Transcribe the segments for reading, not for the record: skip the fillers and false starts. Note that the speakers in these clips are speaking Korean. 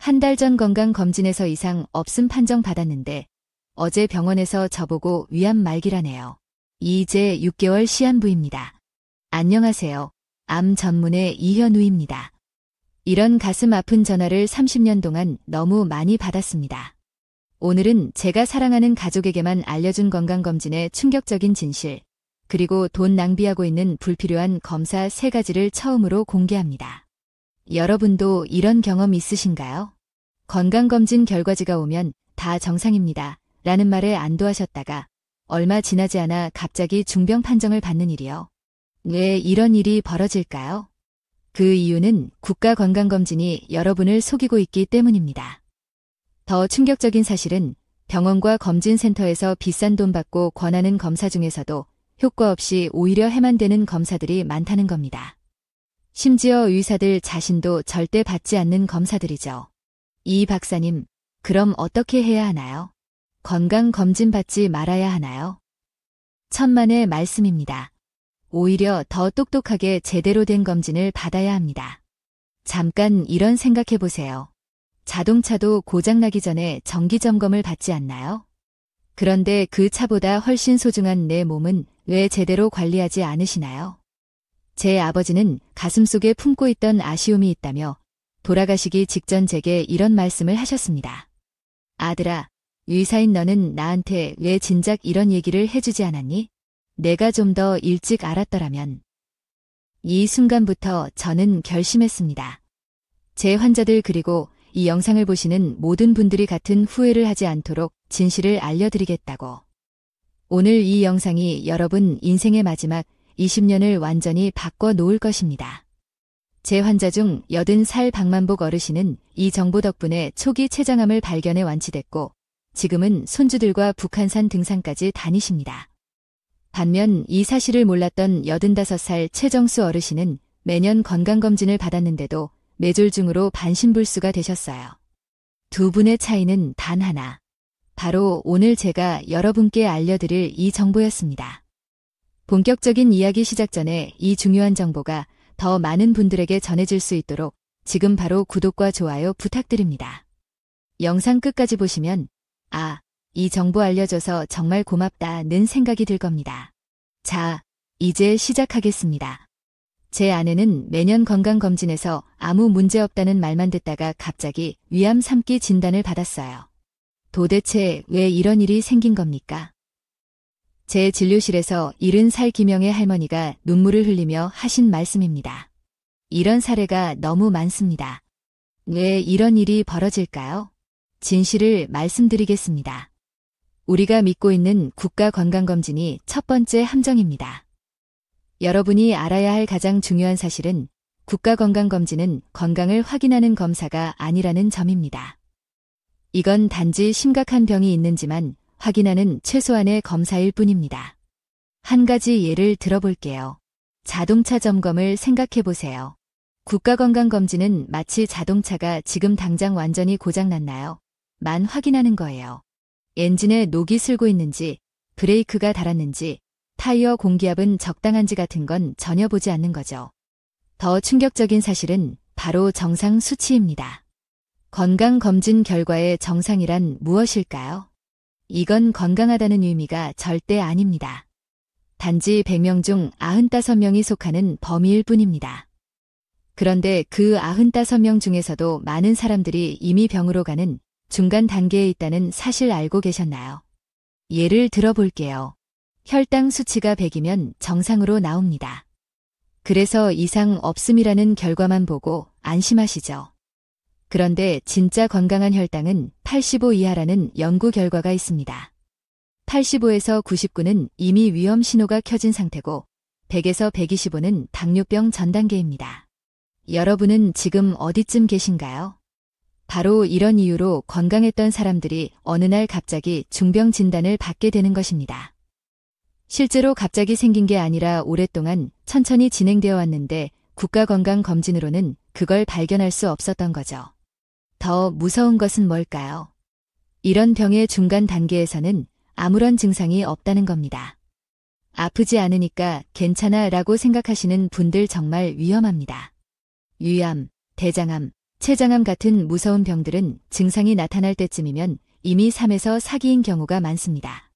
한 달 전 건강검진에서 이상 없음 판정 받았는데 어제 병원에서 저보고 위암 말기라네요. 이제 6개월 시한부입니다. 안녕하세요. 암 전문의 이현우입니다. 이런 가슴 아픈 전화를 30년 동안 너무 많이 받았습니다. 오늘은 제가 사랑하는 가족에게만 알려준 건강검진의 충격적인 진실, 그리고 돈 낭비하고 있는 불필요한 검사 3가지를 처음으로 공개합니다. 여러분도 이런 경험 있으신가요? 건강검진 결과지가 오면 다 정상입니다 라는 말에 안도하셨다가 얼마 지나지 않아 갑자기 중병 판정을 받는 일이요. 왜 이런 일이 벌어질까요? 그 이유는 국가건강검진이 여러분을 속이고 있기 때문입니다. 더 충격적인 사실은 병원과 검진센터에서 비싼 돈 받고 권하는 검사 중에서도 효과 없이 오히려 해만 되는 검사들이 많다는 겁니다. 심지어 의사들 자신도 절대 받지 않는 검사들이죠. 이 박사님, 그럼 어떻게 해야 하나요? 건강검진 받지 말아야 하나요? 천만의 말씀입니다. 오히려 더 똑똑하게 제대로 된 검진을 받아야 합니다. 잠깐 이런 생각해 보세요. 자동차도 고장나기 전에 정기점검을 받지 않나요? 그런데 그 차보다 훨씬 소중한 내 몸은 왜 제대로 관리하지 않으시나요? 제 아버지는 가슴속에 품고 있던 아쉬움이 있다며 돌아가시기 직전 제게 이런 말씀을 하셨습니다. 아들아, 의사인 너는 나한테 왜 진작 이런 얘기를 해주지 않았니? 내가 좀 더 일찍 알았더라면. 이 순간부터 저는 결심했습니다. 제 환자들 그리고 이 영상을 보시는 모든 분들이 같은 후회를 하지 않도록 진실을 알려드리겠다고. 오늘 이 영상이 여러분 인생의 마지막 20년을 완전히 바꿔 놓을 것입니다. 제 환자 중 80살 박만복 어르신은 이 정보 덕분에 초기 췌장암을 발견해 완치됐고 지금은 손주들과 북한산 등산까지 다니십니다. 반면 이 사실을 몰랐던 85살 최정수 어르신은 매년 건강검진을 받았는데도 뇌졸중으로 반신불수가 되셨어요. 두 분의 차이는 단 하나. 바로 오늘 제가 여러분께 알려드릴 이 정보였습니다. 본격적인 이야기 시작 전에 이 중요한 정보가 더 많은 분들에게 전해질 수 있도록 지금 바로 구독과 좋아요 부탁드립니다. 영상 끝까지 보시면 이 정보 알려줘서 정말 고맙다는 생각이 들 겁니다. 자, 이제 시작하겠습니다. 제 아내는 매년 건강검진에서 아무 문제 없다는 말만 듣다가 갑자기 위암 3기 진단을 받았어요. 도대체 왜 이런 일이 생긴 겁니까? 제 진료실에서 70살 김영애 할머니가 눈물을 흘리며 하신 말씀입니다. 이런 사례가 너무 많습니다. 왜 이런 일이 벌어질까요? 진실을 말씀드리겠습니다. 우리가 믿고 있는 국가건강검진이 첫 번째 함정입니다. 여러분이 알아야 할 가장 중요한 사실은 국가건강검진은 건강을 확인하는 검사가 아니라는 점입니다. 이건 단지 심각한 병이 있는지만 확인하는 최소한의 검사일 뿐입니다. 한 가지 예를 들어볼게요. 자동차 점검을 생각해 보세요. 국가건강검진은 마치 자동차가 지금 당장 완전히 고장났나요? 만 확인하는 거예요. 엔진에 녹이 슬고 있는지, 브레이크가 닳았는지, 타이어 공기압은 적당한지 같은 건 전혀 보지 않는 거죠. 더 충격적인 사실은 바로 정상 수치입니다. 건강검진 결과의 정상이란 무엇일까요? 이건 건강하다는 의미가 절대 아닙니다. 단지 100명 중 95명이 속하는 범위일 뿐입니다. 그런데 그 95명 중에서도 많은 사람들이 이미 병으로 가는 중간 단계에 있다는 사실 알고 계셨나요? 예를 들어볼게요. 혈당 수치가 100이면 정상으로 나옵니다. 그래서 이상 없음이라는 결과만 보고 안심하시죠. 그런데 진짜 건강한 혈당은 85 이하라는 연구 결과가 있습니다. 85에서 99는 이미 위험 신호가 켜진 상태고 100에서 125는 당뇨병 전 단계입니다. 여러분은 지금 어디쯤 계신가요? 바로 이런 이유로 건강했던 사람들이 어느 날 갑자기 중병 진단을 받게 되는 것입니다. 실제로 갑자기 생긴 게 아니라 오랫동안 천천히 진행되어 왔는데 국가건강검진으로는 그걸 발견할 수 없었던 거죠. 더 무서운 것은 뭘까요? 이런 병의 중간 단계에서는 아무런 증상이 없다는 겁니다. 아프지 않으니까 괜찮아 라고 생각하시는 분들 정말 위험합니다. 위암, 대장암, 췌장암 같은 무서운 병들은 증상이 나타날 때쯤이면 이미 3에서 4기인 경우가 많습니다.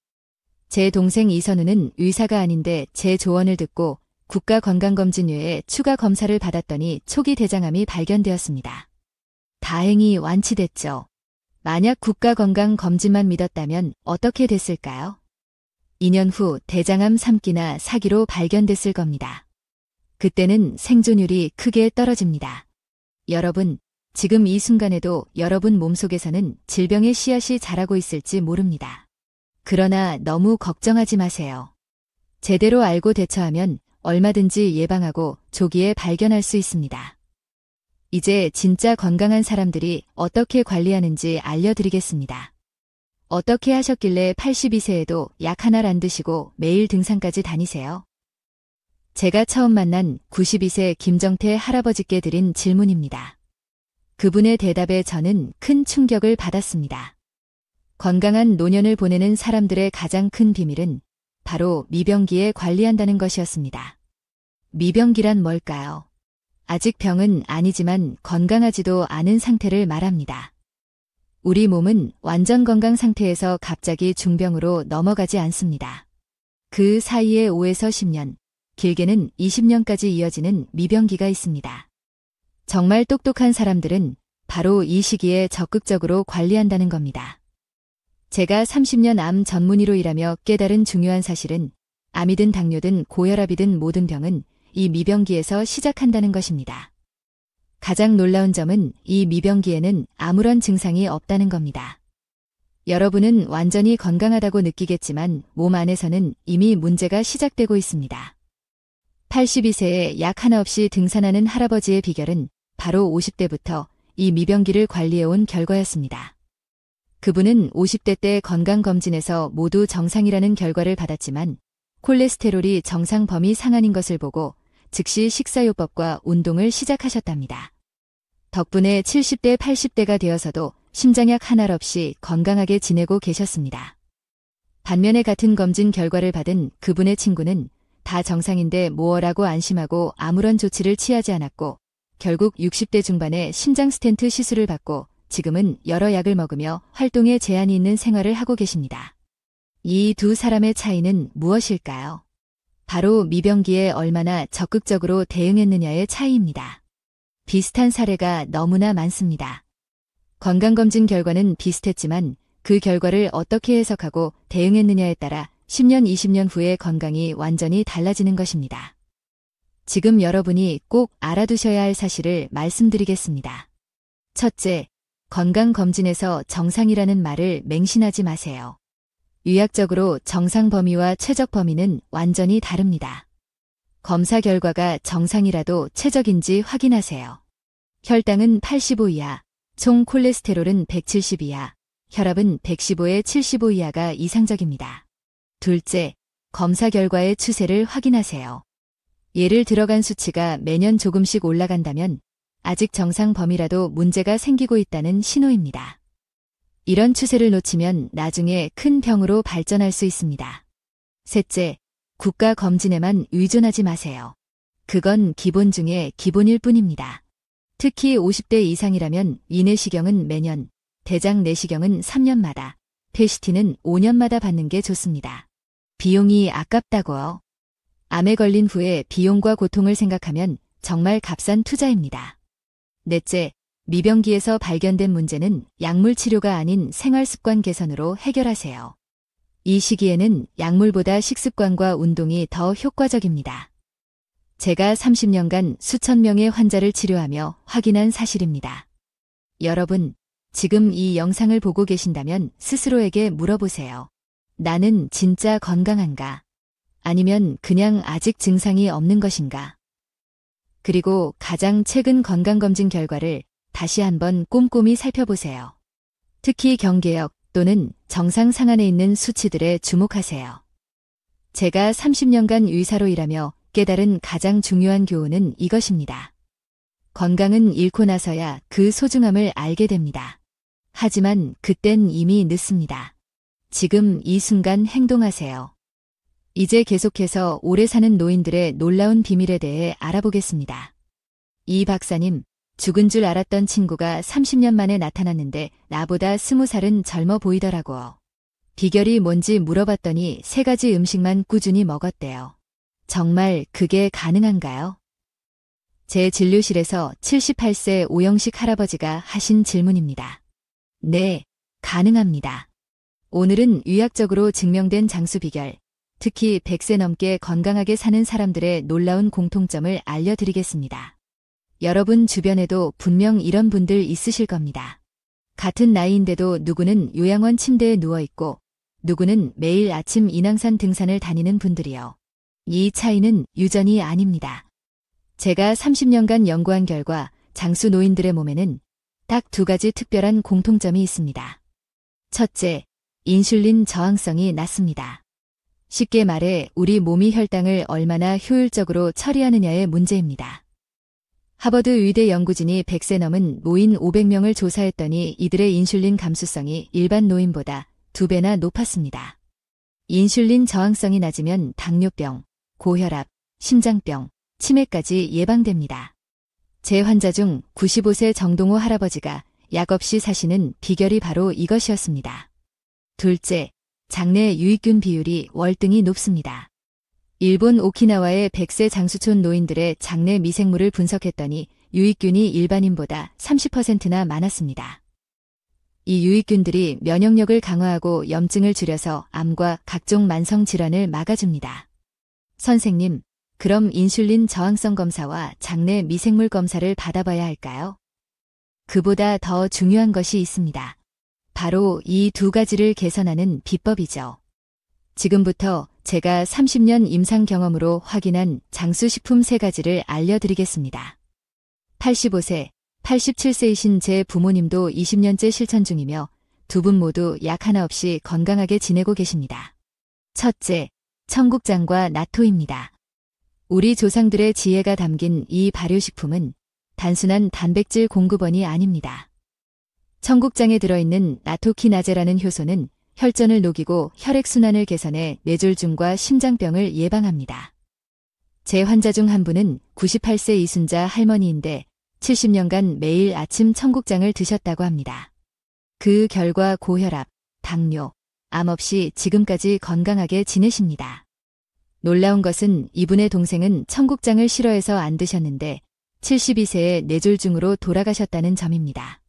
제 동생 이선우는 의사가 아닌데 제 조언을 듣고 국가건강검진 외에 추가 검사를 받았더니 초기 대장암이 발견되었습니다. 다행히 완치됐죠. 만약 국가건강검진만 믿었다면 어떻게 됐을까요? 2년 후 대장암 3기나 4기로 발견됐을 겁니다. 그때는 생존율이 크게 떨어집니다. 여러분, 지금 이 순간에도 여러분 몸속에서는 질병의 씨앗이 자라고 있을지 모릅니다. 그러나 너무 걱정하지 마세요. 제대로 알고 대처하면 얼마든지 예방하고 조기에 발견할 수 있습니다. 이제 진짜 건강한 사람들이 어떻게 관리하는지 알려드리겠습니다. 어떻게 하셨길래 82세에도 약 하나를 안 드시고 매일 등산까지 다니세요? 제가 처음 만난 92세 김정태 할아버지께 드린 질문입니다. 그분의 대답에 저는 큰 충격을 받았습니다. 건강한 노년을 보내는 사람들의 가장 큰 비밀은 바로 미병기에 관리한다는 것이었습니다. 미병기란 뭘까요? 아직 병은 아니지만 건강하지도 않은 상태를 말합니다. 우리 몸은 완전 건강 상태에서 갑자기 중병으로 넘어가지 않습니다. 그 사이에 5에서 10년, 길게는 20년까지 이어지는 미병기가 있습니다. 정말 똑똑한 사람들은 바로 이 시기에 적극적으로 관리한다는 겁니다. 제가 30년 암 전문의로 일하며 깨달은 중요한 사실은 암이든 당뇨든 고혈압이든 모든 병은 이 미병기에서 시작한다는 것입니다. 가장 놀라운 점은 이 미병기에는 아무런 증상이 없다는 겁니다. 여러분은 완전히 건강하다고 느끼겠지만 몸 안에서는 이미 문제가 시작되고 있습니다. 82세에 약 하나 없이 등산하는 할아버지의 비결은 바로 50대부터 이 미병기를 관리해온 결과였습니다. 그분은 50대 때 건강검진에서 모두 정상이라는 결과를 받았지만 콜레스테롤이 정상 범위 상한인 것을 보고 즉시 식사요법과 운동을 시작하셨답니다. 덕분에 70대, 80대가 되어서도 심장약 하나 없이 건강하게 지내고 계셨습니다. 반면에 같은 검진 결과를 받은 그분의 친구는 다 정상인데 뭐라고 안심하고 아무런 조치를 취하지 않았고 결국 60대 중반에 심장 스텐트 시술을 받고 지금은 여러 약을 먹으며 활동에 제한이 있는 생활을 하고 계십니다. 이 두 사람의 차이는 무엇일까요? 바로 미병기에 얼마나 적극적으로 대응했느냐의 차이입니다. 비슷한 사례가 너무나 많습니다. 건강검진 결과는 비슷했지만 그 결과를 어떻게 해석하고 대응했느냐에 따라 10년, 20년 후의 건강이 완전히 달라지는 것입니다. 지금 여러분이 꼭 알아두셔야 할 사실을 말씀드리겠습니다. 첫째, 건강검진에서 정상이라는 말을 맹신하지 마세요. 의학적으로 정상 범위와 최적 범위는 완전히 다릅니다. 검사 결과가 정상이라도 최적인지 확인하세요. 혈당은 85 이하, 총 콜레스테롤은 170 이하, 혈압은 115에 75 이하가 이상적입니다. 둘째, 검사 결과의 추세를 확인하세요. 예를 들어간 수치가 매년 조금씩 올라간다면 아직 정상 범위라도 문제가 생기고 있다는 신호입니다. 이런 추세를 놓치면 나중에 큰 병으로 발전할 수 있습니다. 셋째, 국가 검진에만 의존하지 마세요. 그건 기본 중에 기본일 뿐입니다. 특히 50대 이상이라면 위내시경은 매년, 대장 내시경은 3년마다, 폐시티는 5년마다 받는 게 좋습니다. 비용이 아깝다고요. 암에 걸린 후에 비용과 고통을 생각하면 정말 값싼 투자입니다. 넷째, 미병기에서 발견된 문제는 약물 치료가 아닌 생활습관 개선으로 해결하세요. 이 시기에는 약물보다 식습관과 운동이 더 효과적입니다. 제가 30년간 수천 명의 환자를 치료하며 확인한 사실입니다. 여러분, 지금 이 영상을 보고 계신다면 스스로에게 물어보세요. 나는 진짜 건강한가? 아니면 그냥 아직 증상이 없는 것인가? 그리고 가장 최근 건강검진 결과를 다시 한번 꼼꼼히 살펴보세요. 특히 경계역 또는 정상 상한에 있는 수치들에 주목하세요. 제가 30년간 의사로 일하며 깨달은 가장 중요한 교훈은 이것입니다. 건강은 잃고 나서야 그 소중함을 알게 됩니다. 하지만 그땐 이미 늦습니다. 지금 이 순간 행동하세요. 이제 계속해서 오래 사는 노인들의 놀라운 비밀에 대해 알아보겠습니다. 이 박사님, 죽은 줄 알았던 친구가 30년 만에 나타났는데 나보다 20살은 젊어 보이더라고요. 비결이 뭔지 물어봤더니 3가지 음식만 꾸준히 먹었대요. 정말 그게 가능한가요? 제 진료실에서 78세 오영식 할아버지가 하신 질문입니다. 네, 가능합니다. 오늘은 의학적으로 증명된 장수 비결, 특히 100세 넘게 건강하게 사는 사람들의 놀라운 공통점을 알려드리겠습니다. 여러분 주변에도 분명 이런 분들 있으실 겁니다. 같은 나이인데도 누구는 요양원 침대에 누워있고 누구는 매일 아침 인왕산 등산을 다니는 분들이요. 이 차이는 유전이 아닙니다. 제가 30년간 연구한 결과 장수 노인들의 몸에는 딱 2가지 특별한 공통점이 있습니다. 첫째, 인슐린 저항성이 낮습니다. 쉽게 말해 우리 몸이 혈당을 얼마나 효율적으로 처리하느냐의 문제입니다. 하버드 의대 연구진이 100세 넘은 노인 500명을 조사했더니 이들의 인슐린 감수성이 일반 노인보다 2배나 높았습니다. 인슐린 저항성이 낮으면 당뇨병, 고혈압, 심장병, 치매까지 예방됩니다. 제 환자 중 95세 정동호 할아버지가 약 없이 사시는 비결이 바로 이것이었습니다. 둘째, 장내 유익균 비율이 월등히 높습니다. 일본 오키나와의 100세 장수촌 노인들의 장내 미생물을 분석했더니 유익균이 일반인보다 30%나 많았습니다. 이 유익균들이 면역력을 강화하고 염증을 줄여서 암과 각종 만성 질환을 막아줍니다. 선생님, 그럼 인슐린 저항성 검사와 장내 미생물 검사를 받아봐야 할까요? 그보다 더 중요한 것이 있습니다. 바로 이 2가지를 개선하는 비법이죠. 지금부터 제가 30년 임상 경험으로 확인한 장수식품 3가지를 알려드리겠습니다. 85세, 87세이신 제 부모님도 20년째 실천 중이며 2분 모두 약 하나 없이 건강하게 지내고 계십니다. 첫째, 청국장과 나토입니다. 우리 조상들의 지혜가 담긴 이 발효식품은 단순한 단백질 공급원이 아닙니다. 청국장에 들어있는 나토키나제라는 효소는 혈전을 녹이고 혈액순환을 개선해 뇌졸중과 심장병을 예방합니다. 제 환자 중 한 분은 98세 이순자 할머니인데 70년간 매일 아침 청국장을 드셨다고 합니다. 그 결과 고혈압, 당뇨, 암 없이 지금까지 건강하게 지내십니다. 놀라운 것은 이분의 동생은 청국장을 싫어해서 안 드셨는데 72세에 뇌졸중으로 돌아가셨다는 점입니다.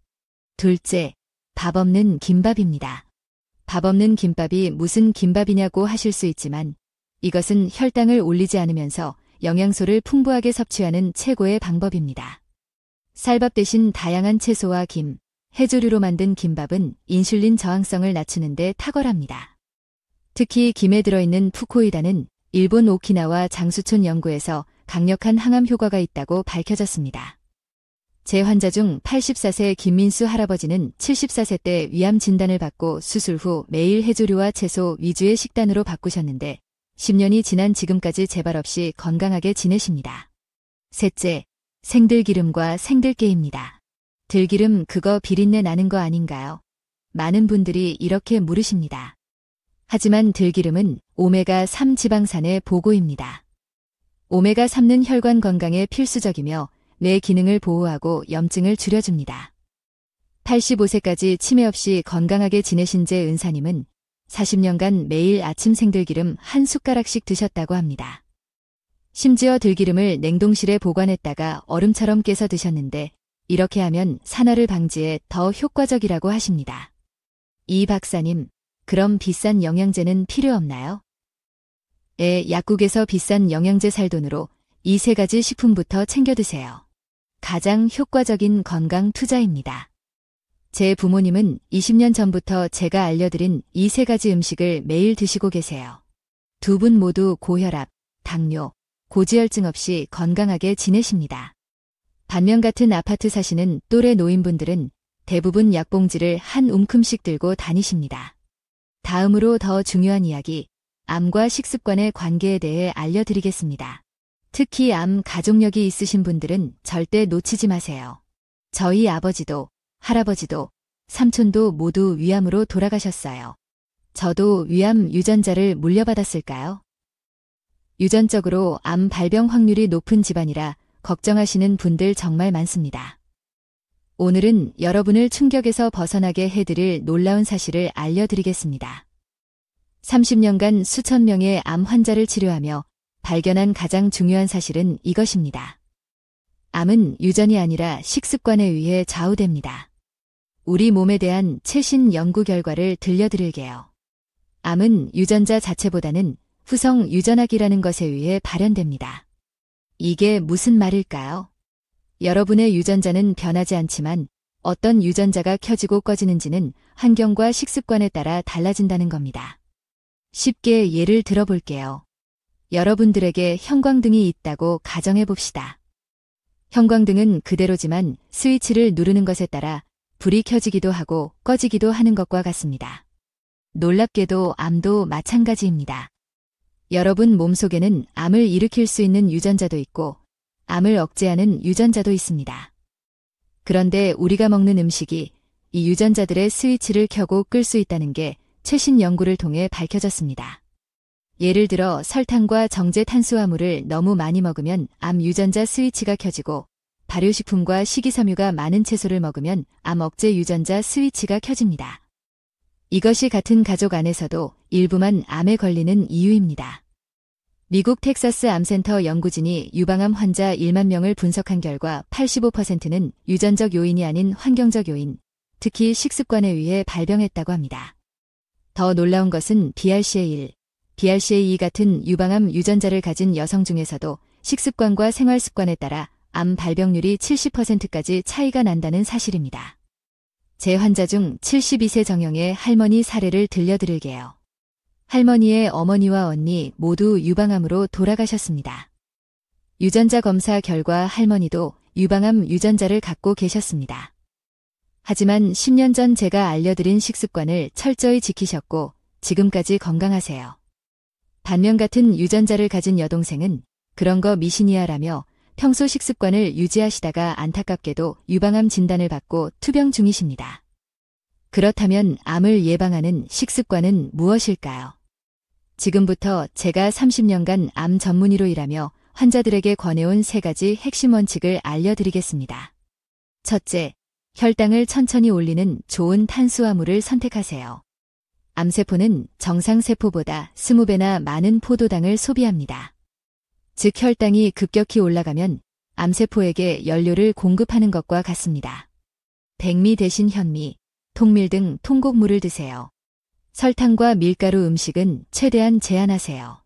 둘째, 밥 없는 김밥입니다. 밥 없는 김밥이 무슨 김밥이냐고 하실 수 있지만 이것은 혈당을 올리지 않으면서 영양소를 풍부하게 섭취하는 최고의 방법입니다. 쌀밥 대신 다양한 채소와 김, 해조류로 만든 김밥은 인슐린 저항성을 낮추는 데 탁월합니다. 특히 김에 들어있는 푸코이다는 일본 오키나와 장수촌 연구에서 강력한 항암 효과가 있다고 밝혀졌습니다. 제 환자 중 84세 김민수 할아버지는 74세 때 위암 진단을 받고 수술 후 매일 해조류와 채소 위주의 식단으로 바꾸셨는데 10년이 지난 지금까지 재발 없이 건강하게 지내십니다. 셋째, 생들기름과 생들깨입니다. 들기름 그거 비린내 나는 거 아닌가요? 많은 분들이 이렇게 물으십니다. 하지만 들기름은 오메가3 지방산의 보고입니다. 오메가3는 혈관 건강에 필수적이며 뇌 기능을 보호하고 염증을 줄여줍니다. 85세까지 치매 없이 건강하게 지내신 제 은사님은 40년간 매일 아침 생들기름 한 숟가락씩 드셨다고 합니다. 심지어 들기름을 냉동실에 보관했다가 얼음처럼 깨서 드셨는데 이렇게 하면 산화를 방지해 더 효과적이라고 하십니다. 이 박사님, 그럼 비싼 영양제는 필요 없나요? 약국에서 비싼 영양제 살 돈으로 이 3가지 식품부터 챙겨 드세요. 가장 효과적인 건강 투자입니다. 제 부모님은 20년 전부터 제가 알려드린 이 3가지 음식을 매일 드시고 계세요. 2분 모두 고혈압, 당뇨, 고지혈증 없이 건강하게 지내십니다. 반면 같은 아파트 사시는 또래 노인분들은 대부분 약봉지를 한 움큼씩 들고 다니십니다. 다음으로 더 중요한 이야기, 암과 식습관의 관계에 대해 알려드리겠습니다. 특히 암 가족력이 있으신 분들은 절대 놓치지 마세요. 저희 아버지도, 할아버지도, 삼촌도 모두 위암으로 돌아가셨어요. 저도 위암 유전자를 물려받았을까요? 유전적으로 암 발병 확률이 높은 집안이라 걱정하시는 분들 정말 많습니다. 오늘은 여러분을 충격에서 벗어나게 해드릴 놀라운 사실을 알려드리겠습니다. 30년간 수천 명의 암 환자를 치료하며 발견한 가장 중요한 사실은 이것입니다. 암은 유전이 아니라 식습관에 의해 좌우됩니다. 우리 몸에 대한 최신 연구 결과를 들려드릴게요. 암은 유전자 자체보다는 후성 유전학이라는 것에 의해 발현됩니다. 이게 무슨 말일까요? 여러분의 유전자는 변하지 않지만 어떤 유전자가 켜지고 꺼지는지는 환경과 식습관에 따라 달라진다는 겁니다. 쉽게 예를 들어볼게요. 여러분들에게 형광등이 있다고 가정해 봅시다. 형광등은 그대로지만 스위치를 누르는 것에 따라 불이 켜지기도 하고 꺼지기도 하는 것과 같습니다. 놀랍게도 암도 마찬가지입니다. 여러분 몸속에는 암을 일으킬 수 있는 유전자도 있고 암을 억제하는 유전자도 있습니다. 그런데 우리가 먹는 음식이 이 유전자들의 스위치를 켜고 끌 수 있다는 게 최신 연구를 통해 밝혀졌습니다. 예를 들어 설탕과 정제 탄수화물을 너무 많이 먹으면 암 유전자 스위치가 켜지고 발효식품과 식이섬유가 많은 채소를 먹으면 암 억제 유전자 스위치가 켜집니다. 이것이 같은 가족 안에서도 일부만 암에 걸리는 이유입니다. 미국 텍사스 암센터 연구진이 유방암 환자 1만 명을 분석한 결과 85%는 유전적 요인이 아닌 환경적 요인, 특히 식습관에 의해 발병했다고 합니다. 더 놀라운 것은 BRCA1, BRCA2 같은 유방암 유전자를 가진 여성 중에서도 식습관과 생활습관에 따라 암 발병률이 70%까지 차이가 난다는 사실입니다. 제 환자 중 72세 정형의 할머니 사례를 들려드릴게요. 할머니의 어머니와 언니 모두 유방암으로 돌아가셨습니다. 유전자 검사 결과 할머니도 유방암 유전자를 갖고 계셨습니다. 하지만 10년 전 제가 알려드린 식습관을 철저히 지키셨고 지금까지 건강하세요. 반면 같은 유전자를 가진 여동생은 그런 거 미신이야라며 평소 식습관을 유지하시다가 안타깝게도 유방암 진단을 받고 투병 중이십니다. 그렇다면 암을 예방하는 식습관은 무엇일까요? 지금부터 제가 30년간 암 전문의로 일하며 환자들에게 권해온 3가지 핵심 원칙을 알려드리겠습니다. 첫째, 혈당을 천천히 올리는 좋은 탄수화물을 선택하세요. 암세포는 정상세포보다 20배나 많은 포도당을 소비합니다. 즉 혈당이 급격히 올라가면 암세포에게 연료를 공급하는 것과 같습니다. 백미 대신 현미, 통밀 등 통곡물을 드세요. 설탕과 밀가루 음식은 최대한 제한하세요.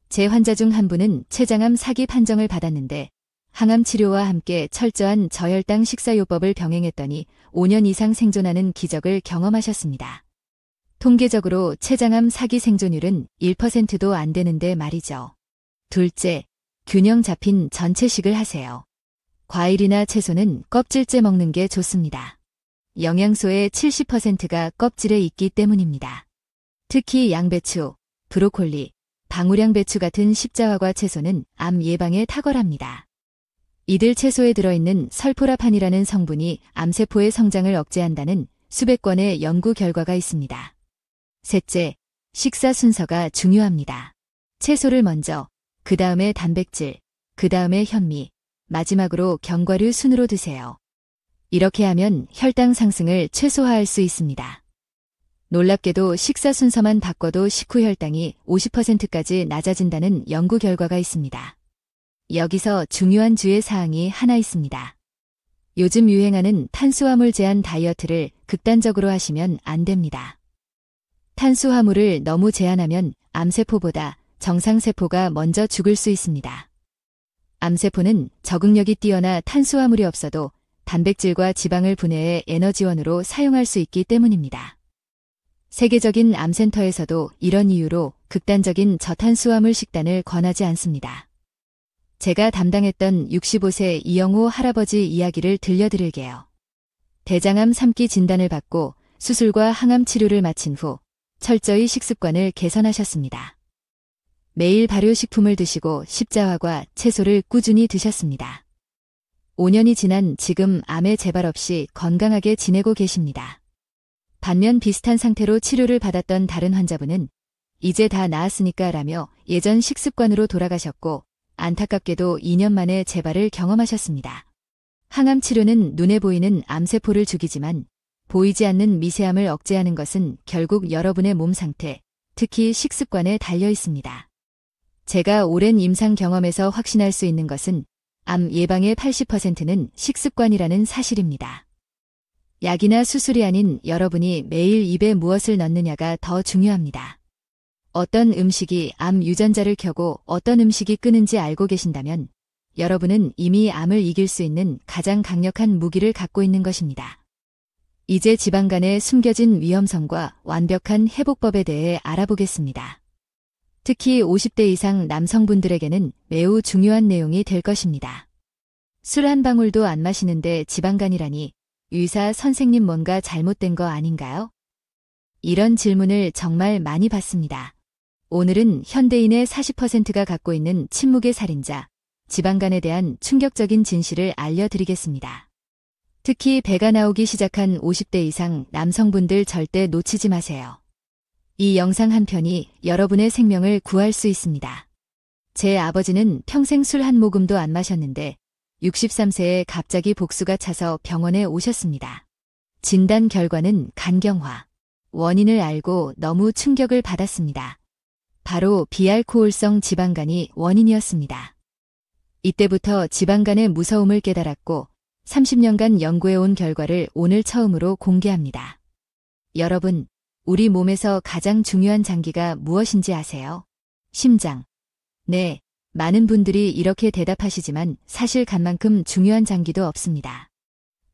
제 환자 중 한 분은 췌장암 4기 판정을 받았는데 항암 치료와 함께 철저한 저혈당 식사요법을 병행했더니 5년 이상 생존하는 기적을 경험하셨습니다. 통계적으로 췌장암 4기 생존율은 1%도 안 되는데 말이죠. 둘째, 균형 잡힌 전체식을 하세요. 과일이나 채소는 껍질째 먹는 게 좋습니다. 영양소의 70%가 껍질에 있기 때문입니다. 특히 양배추, 브로콜리, 방울양배추 같은 십자화과 채소는 암 예방에 탁월합니다. 이들 채소에 들어있는 설포라판이라는 성분이 암세포의 성장을 억제한다는 수백 건의 연구 결과가 있습니다. 셋째, 식사 순서가 중요합니다. 채소를 먼저, 그 다음에 단백질, 그 다음에 현미, 마지막으로 견과류 순으로 드세요. 이렇게 하면 혈당 상승을 최소화할 수 있습니다. 놀랍게도 식사 순서만 바꿔도 식후 혈당이 50%까지 낮아진다는 연구 결과가 있습니다. 여기서 중요한 주의 사항이 하나 있습니다. 요즘 유행하는 탄수화물 제한 다이어트를 극단적으로 하시면 안 됩니다. 탄수화물을 너무 제한하면 암세포보다 정상세포가 먼저 죽을 수 있습니다. 암세포는 적응력이 뛰어나 탄수화물이 없어도 단백질과 지방을 분해해 에너지원으로 사용할 수 있기 때문입니다. 세계적인 암센터에서도 이런 이유로 극단적인 저탄수화물 식단을 권하지 않습니다. 제가 담당했던 65세 이영호 할아버지 이야기를 들려드릴게요. 대장암 3기 진단을 받고 수술과 항암 치료를 마친 후 철저히 식습관을 개선하셨습니다. 매일 발효식품을 드시고 십자화과 채소를 꾸준히 드셨습니다. 5년이 지난 지금 암에 재발 없이 건강하게 지내고 계십니다. 반면 비슷한 상태로 치료를 받았던 다른 환자분은 이제 다 나았으니까 라며 예전 식습관으로 돌아가셨고 안타깝게도 2년 만에 재발을 경험하셨습니다. 항암 치료는 눈에 보이는 암세포를 죽이지만 보이지 않는 미세암을 억제하는 것은 결국 여러분의 몸 상태, 특히 식습관에 달려 있습니다. 제가 오랜 임상 경험에서 확신할 수 있는 것은 암 예방의 80%는 식습관이라는 사실입니다. 약이나 수술이 아닌 여러분이 매일 입에 무엇을 넣느냐가 더 중요합니다. 어떤 음식이 암 유전자를 켜고 어떤 음식이 끄는지 알고 계신다면 여러분은 이미 암을 이길 수 있는 가장 강력한 무기를 갖고 있는 것입니다. 이제 지방간의 숨겨진 위험성과 완벽한 회복법에 대해 알아보겠습니다. 특히 50대 이상 남성분들에게는 매우 중요한 내용이 될 것입니다. 술 한 방울도 안 마시는데 지방간이라니 의사 선생님 뭔가 잘못된 거 아닌가요? 이런 질문을 정말 많이 받습니다. 오늘은 현대인의 40%가 갖고 있는 침묵의 살인자, 지방간에 대한 충격적인 진실을 알려드리겠습니다. 특히 배가 나오기 시작한 50대 이상 남성분들 절대 놓치지 마세요. 이 영상 한 편이 여러분의 생명을 구할 수 있습니다. 제 아버지는 평생 술 한 모금도 안 마셨는데 63세에 갑자기 복수가 차서 병원에 오셨습니다. 진단 결과는 간경화. 원인을 알고 너무 충격을 받았습니다. 바로 비알코올성 지방간이 원인이었습니다. 이때부터 지방간의 무서움을 깨달았고 30년간 연구해온 결과를 오늘 처음으로 공개합니다. 여러분, 우리 몸에서 가장 중요한 장기가 무엇인지 아세요? 심장. 네, 많은 분들이 이렇게 대답하시지만 사실 간만큼 중요한 장기도 없습니다.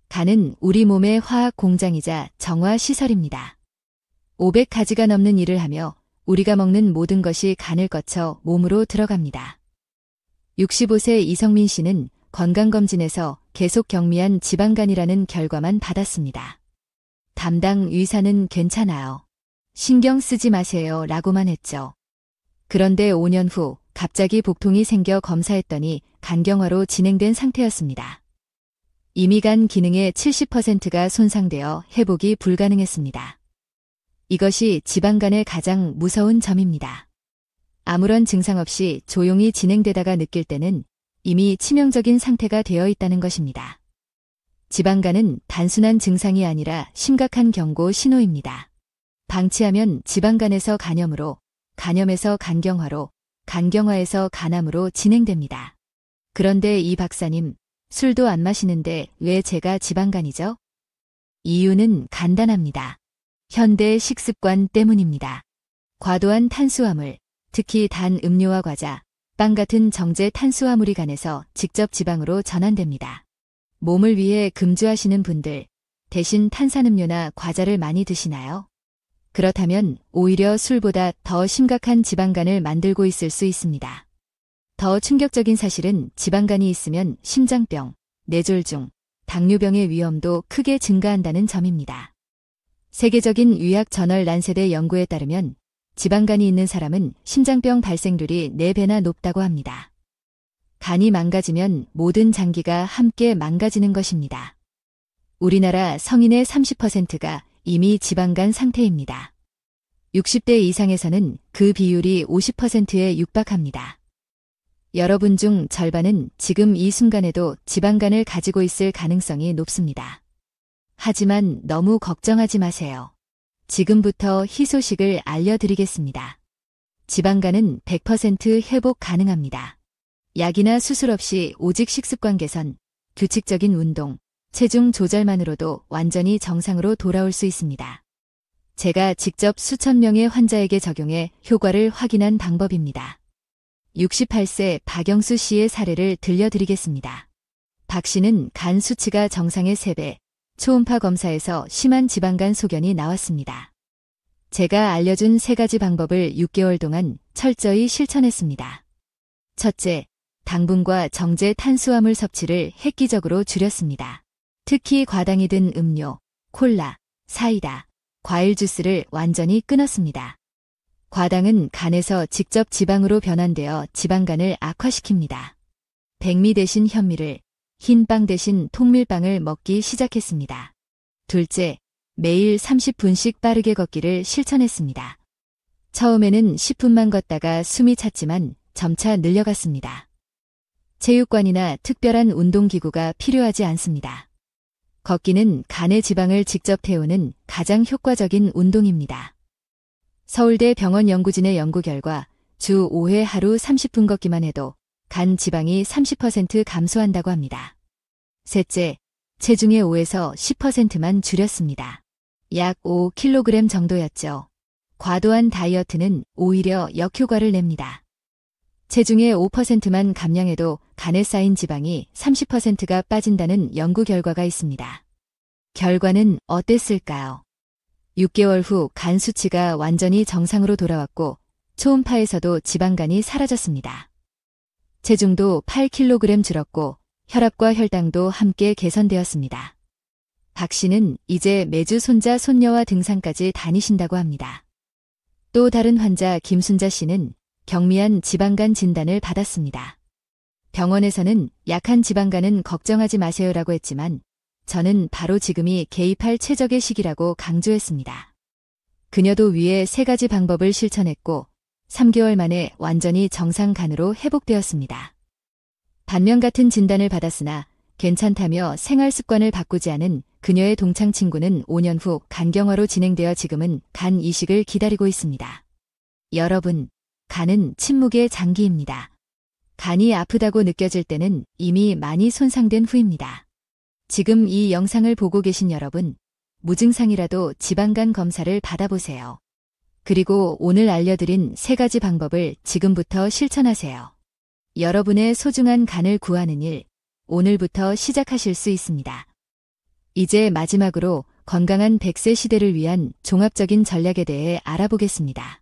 간은 우리 몸의 화학 공장이자 정화 시설입니다. 500가지가 넘는 일을 하며 우리가 먹는 모든 것이 간을 거쳐 몸으로 들어갑니다. 65세 이성민 씨는 건강검진에서 계속 경미한 지방간이라는 결과만 받았습니다. 담당 의사는 괜찮아요. 신경 쓰지 마세요 라고만 했죠. 그런데 5년 후 갑자기 복통이 생겨 검사했더니 간경화로 진행된 상태였습니다. 이미 간 기능의 70%가 손상되어 회복이 불가능했습니다. 이것이 지방간의 가장 무서운 점입니다. 아무런 증상 없이 조용히 진행되다가 느낄 때는 이미 치명적인 상태가 되어 있다는 것입니다. 지방간은 단순한 증상이 아니라 심각한 경고 신호입니다. 방치하면 지방간에서 간염으로, 간염에서 간경화로, 간경화에서 간암으로 진행됩니다. 그런데 이 박사님, 술도 안 마시는데 왜 제가 지방간이죠? 이유는 간단합니다. 현대 식습관 때문입니다. 과도한 탄수화물, 특히 단 음료와 과자, 빵 같은 정제 탄수화물이 간에서 직접 지방으로 전환됩니다. 몸을 위해 금주하시는 분들, 대신 탄산음료나 과자를 많이 드시나요? 그렇다면 오히려 술보다 더 심각한 지방간을 만들고 있을 수 있습니다. 더 충격적인 사실은 지방간이 있으면 심장병, 뇌졸중, 당뇨병의 위험도 크게 증가한다는 점입니다. 세계적인 의학 저널 란셋의 연구에 따르면 지방간이 있는 사람은 심장병 발생률이 4배나 높다고 합니다. 간이 망가지면 모든 장기가 함께 망가지는 것입니다. 우리나라 성인의 30%가 이미 지방간 상태입니다. 60대 이상에서는 그 비율이 50%에 육박합니다. 여러분 중 절반은 지금 이 순간에도 지방간을 가지고 있을 가능성이 높습니다. 하지만 너무 걱정하지 마세요. 지금부터 희소식을 알려드리겠습니다. 지방간은 100% 회복 가능합니다. 약이나 수술 없이 오직 식습관 개선, 규칙적인 운동, 체중 조절만으로도 완전히 정상으로 돌아올 수 있습니다. 제가 직접 수천 명의 환자에게 적용해 효과를 확인한 방법입니다. 68세 박영수 씨의 사례를 들려드리겠습니다. 박 씨는 간 수치가 정상의 3배, 초음파 검사에서 심한 지방간 소견이 나왔습니다. 제가 알려준 3가지 방법을 6개월 동안 철저히 실천했습니다. 첫째, 당분과 정제 탄수화물 섭취를 획기적으로 줄였습니다. 특히 과당이 든 음료, 콜라, 사이다, 과일 주스를 완전히 끊었습니다. 과당은 간에서 직접 지방으로 변환되어 지방간을 악화시킵니다. 백미 대신 현미를, 흰빵 대신 통밀빵을 먹기 시작했습니다. 둘째, 매일 30분씩 빠르게 걷기를 실천했습니다. 처음에는 10분만 걷다가 숨이 찼지만 점차 늘려갔습니다. 체육관이나 특별한 운동기구가 필요하지 않습니다. 걷기는 간의 지방을 직접 태우는 가장 효과적인 운동입니다. 서울대 병원 연구진의 연구 결과 주 5회 하루 30분 걷기만 해도 간 지방이 30% 감소한다고 합니다. 셋째, 체중의 5에서 10%만 줄였습니다. 약 5kg 정도였죠. 과도한 다이어트는 오히려 역효과를 냅니다. 체중의 5%만 감량해도 간에 쌓인 지방이 30%가 빠진다는 연구 결과가 있습니다. 결과는 어땠을까요? 6개월 후 간 수치가 완전히 정상으로 돌아왔고 초음파에서도 지방간이 사라졌습니다. 체중도 8kg 줄었고 혈압과 혈당도 함께 개선되었습니다. 박 씨는 이제 매주 손자, 손녀와 등산까지 다니신다고 합니다. 또 다른 환자 김순자 씨는 경미한 지방간 진단을 받았습니다. 병원에서는 약한 지방간은 걱정하지 마세요라고 했지만 저는 바로 지금이 개입할 최적의 시기라고 강조했습니다. 그녀도 위에 3가지 방법을 실천했고 3개월 만에 완전히 정상간으로 회복되었습니다. 반면 같은 진단을 받았으나 괜찮다며 생활 습관을 바꾸지 않은 그녀의 동창 친구는 5년 후 간경화로 진행되어 지금은 간 이식을 기다리고 있습니다. 여러분, 간은 침묵의 장기입니다. 간이 아프다고 느껴질 때는 이미 많이 손상된 후입니다. 지금 이 영상을 보고 계신 여러분, 무증상이라도 지방간 검사를 받아보세요. 그리고 오늘 알려드린 3가지 방법을 지금부터 실천하세요. 여러분의 소중한 간을 구하는 일, 오늘부터 시작하실 수 있습니다. 이제 마지막으로 건강한 100세 시대를 위한 종합적인 전략에 대해 알아보겠습니다.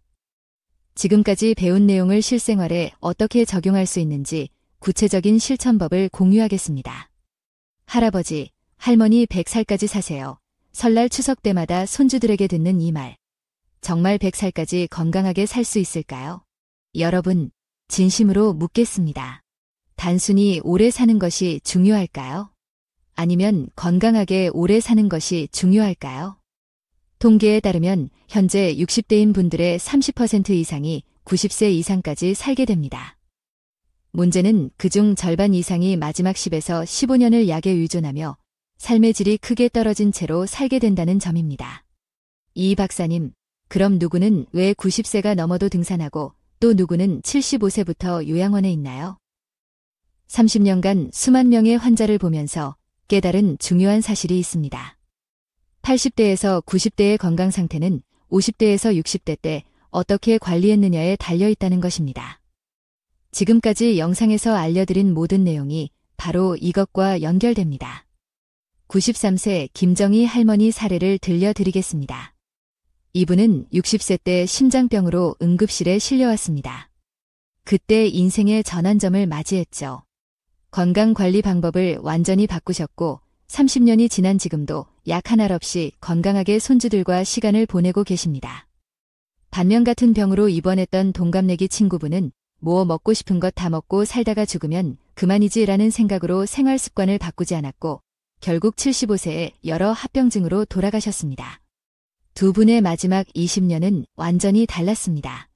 지금까지 배운 내용을 실생활에 어떻게 적용할 수 있는지 구체적인 실천법을 공유하겠습니다. 할아버지, 할머니 100살까지 사세요. 설날 추석 때마다 손주들에게 듣는 이 말. 정말 100살까지 건강하게 살 수 있을까요? 여러분, 진심으로 묻겠습니다. 단순히 오래 사는 것이 중요할까요? 아니면 건강하게 오래 사는 것이 중요할까요? 통계에 따르면 현재 60대인 분들의 30% 이상이 90세 이상까지 살게 됩니다. 문제는 그중 절반 이상이 마지막 10에서 15년을 약에 의존하며 삶의 질이 크게 떨어진 채로 살게 된다는 점입니다. 이 박사님, 그럼 누구는 왜 90세가 넘어도 등산하고 또 누구는 75세부터 요양원에 있나요? 30년간 수만 명의 환자를 보면서 깨달은 중요한 사실이 있습니다. 80대에서 90대의 건강 상태는 50대에서 60대 때 어떻게 관리했느냐에 달려 있다는 것입니다. 지금까지 영상에서 알려드린 모든 내용이 바로 이것과 연결됩니다. 93세 김정희 할머니 사례를 들려드리겠습니다. 이분은 60세 때 심장병으로 응급실에 실려왔습니다. 그때 인생의 전환점을 맞이했죠. 건강관리 방법을 완전히 바꾸셨고 30년이 지난 지금도 약 한 알 없이 건강하게 손주들과 시간을 보내고 계십니다. 반면 같은 병으로 입원했던 동갑내기 친구분은 뭐 먹고 싶은 것 다 먹고 살다가 죽으면 그만이지라는 생각으로 생활 습관을 바꾸지 않았고 결국 75세에 여러 합병증으로 돌아가셨습니다. 두 분의 마지막 20년은 완전히 달랐습니다.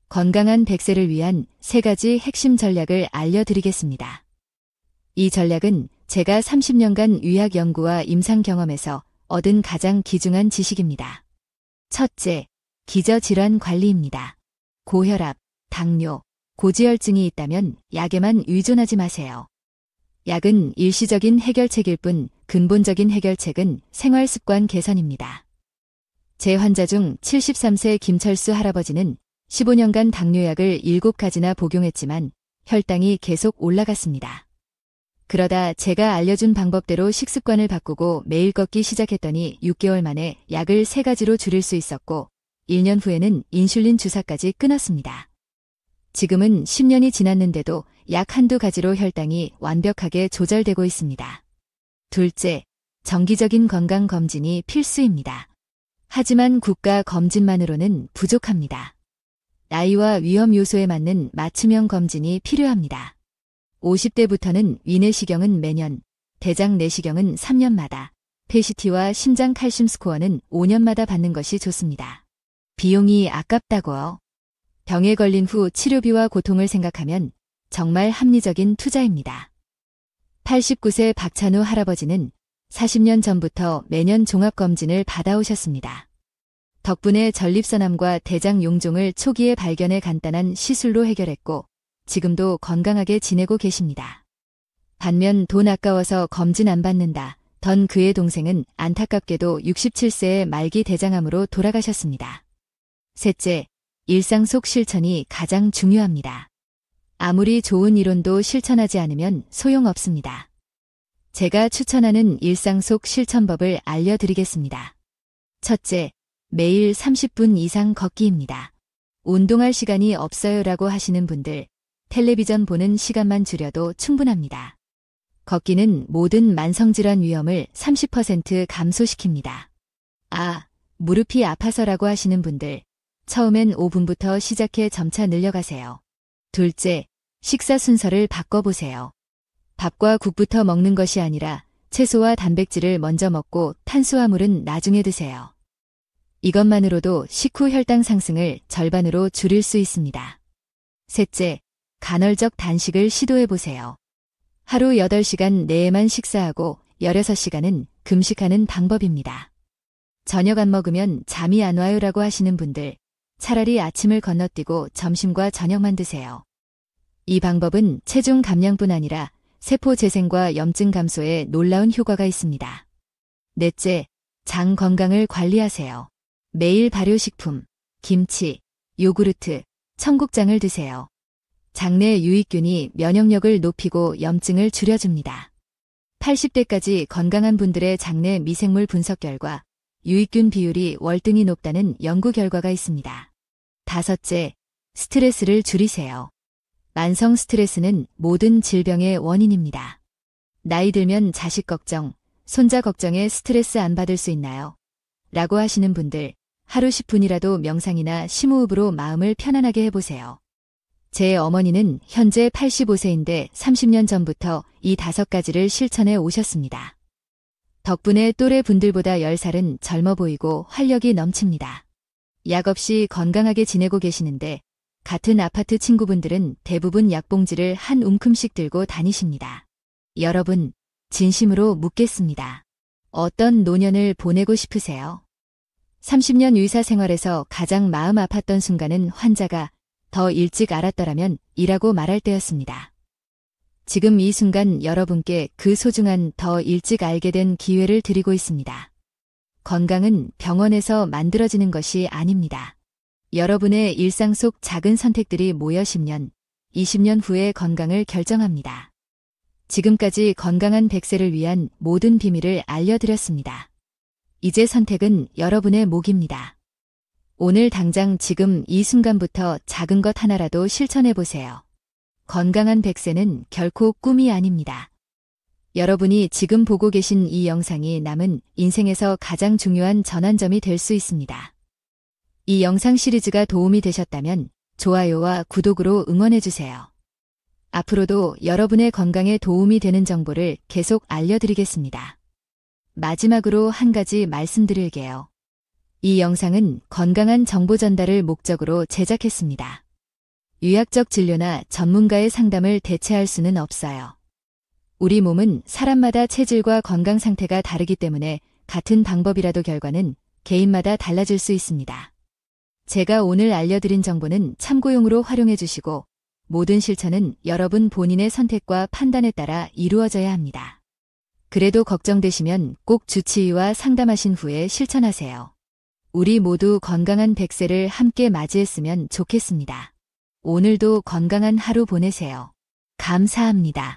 건강한 100세를 위한 3가지 핵심 전략을 알려드리겠습니다. 이 전략은 제가 30년간 의학 연구와 임상 경험에서 얻은 가장 귀중한 지식입니다. 첫째, 기저질환 관리입니다. 고혈압, 당뇨, 고지혈증이 있다면 약에만 의존하지 마세요. 약은 일시적인 해결책일 뿐 근본적인 해결책은 생활습관 개선입니다. 제 환자 중 73세 김철수 할아버지는 15년간 당뇨약을 7가지나 복용했지만 혈당이 계속 올라갔습니다. 그러다 제가 알려준 방법대로 식습관을 바꾸고 매일 걷기 시작했더니 6개월 만에 약을 3가지로 줄일 수 있었고 1년 후에는 인슐린 주사까지 끊었습니다. 지금은 10년이 지났는데도 약 한두 가지로 혈당이 완벽하게 조절되고 있습니다. 둘째, 정기적인 건강검진이 필수입니다. 하지만 국가 검진만으로는 부족합니다. 나이와 위험 요소에 맞는 맞춤형 검진이 필요합니다. 50대부터는 위내시경은 매년, 대장 내시경은 3년마다, PCT와 심장 칼슘 스코어는 5년마다 받는 것이 좋습니다. 비용이 아깝다고요. 병에 걸린 후 치료비와 고통을 생각하면 정말 합리적인 투자입니다. 89세 박찬우 할아버지는 40년 전부터 매년 종합검진을 받아오셨습니다. 덕분에 전립선암과 대장 용종을 초기에 발견해 간단한 시술로 해결했고 지금도 건강하게 지내고 계십니다. 반면 돈 아까워서 검진 안 받는다 던 그의 동생은 안타깝게도 67세의 말기 대장암으로 돌아가셨습니다. 셋째, 일상 속 실천이 가장 중요합니다. 아무리 좋은 이론도 실천하지 않으면 소용없습니다. 제가 추천하는 일상 속 실천법을 알려드리겠습니다. 첫째, 매일 30분 이상 걷기입니다. 운동할 시간이 없어요라고 하시는 분들, 텔레비전 보는 시간만 줄여도 충분합니다. 걷기는 모든 만성질환 위험을 30% 감소시킵니다. 무릎이 아파서라고 하시는 분들, 처음엔 5분부터 시작해 점차 늘려가세요. 둘째, 식사 순서를 바꿔보세요. 밥과 국부터 먹는 것이 아니라 채소와 단백질을 먼저 먹고 탄수화물은 나중에 드세요. 이것만으로도 식후 혈당 상승을 절반으로 줄일 수 있습니다. 셋째, 간헐적 단식을 시도해보세요. 하루 8시간 내에만 식사하고 16시간은 금식하는 방법입니다. 저녁 안 먹으면 잠이 안 와요라고 하시는 분들, 차라리 아침을 건너뛰고 점심과 저녁만 드세요. 이 방법은 체중 감량뿐 아니라 세포 재생과 염증 감소에 놀라운 효과가 있습니다. 넷째, 장 건강을 관리하세요. 매일 발효식품, 김치, 요구르트, 청국장을 드세요. 장내 유익균이 면역력을 높이고 염증을 줄여줍니다. 80대까지 건강한 분들의 장내 미생물 분석 결과 유익균 비율이 월등히 높다는 연구 결과가 있습니다. 다섯째, 스트레스를 줄이세요. 만성 스트레스는 모든 질병의 원인입니다. 나이 들면 자식 걱정, 손자 걱정에 스트레스 안 받을 수 있나요? 라고 하시는 분들, 하루 10분이라도 명상이나 심호흡으로 마음을 편안하게 해보세요. 제 어머니는 현재 85세인데 30년 전부터 이 5가지를 실천해 오셨습니다. 덕분에 또래 분들보다 10살은 젊어 보이고 활력이 넘칩니다. 약 없이 건강하게 지내고 계시는데 같은 아파트 친구분들은 대부분 약봉지를 한 움큼씩 들고 다니십니다. 여러분, 진심으로 묻겠습니다. 어떤 노년을 보내고 싶으세요? 30년 의사 생활에서 가장 마음 아팠던 순간은 환자가 더 일찍 알았더라면 이라고 말할 때였습니다. 지금 이 순간 여러분께 그 소중한 더 일찍 알게 된 기회를 드리고 있습니다. 건강은 병원에서 만들어지는 것이 아닙니다. 여러분의 일상 속 작은 선택들이 모여 10년, 20년 후의 건강을 결정합니다. 지금까지 건강한 100세를 위한 모든 비밀을 알려드렸습니다. 이제 선택은 여러분의 몫입니다. 오늘 당장 지금 이 순간부터 작은 것 하나라도 실천해보세요. 건강한 100세는 결코 꿈이 아닙니다. 여러분이 지금 보고 계신 이 영상이 남은 인생에서 가장 중요한 전환점이 될 수 있습니다. 이 영상 시리즈가 도움이 되셨다면 좋아요와 구독으로 응원해주세요. 앞으로도 여러분의 건강에 도움이 되는 정보를 계속 알려드리겠습니다. 마지막으로 한 가지 말씀드릴게요. 이 영상은 건강한 정보 전달을 목적으로 제작했습니다. 의학적 진료나 전문가의 상담을 대체할 수는 없어요. 우리 몸은 사람마다 체질과 건강 상태가 다르기 때문에 같은 방법이라도 결과는 개인마다 달라질 수 있습니다. 제가 오늘 알려드린 정보는 참고용으로 활용해 주시고 모든 실천은 여러분 본인의 선택과 판단에 따라 이루어져야 합니다. 그래도 걱정되시면 꼭 주치의와 상담하신 후에 실천하세요. 우리 모두 건강한 100세를 함께 맞이했으면 좋겠습니다. 오늘도 건강한 하루 보내세요. 감사합니다.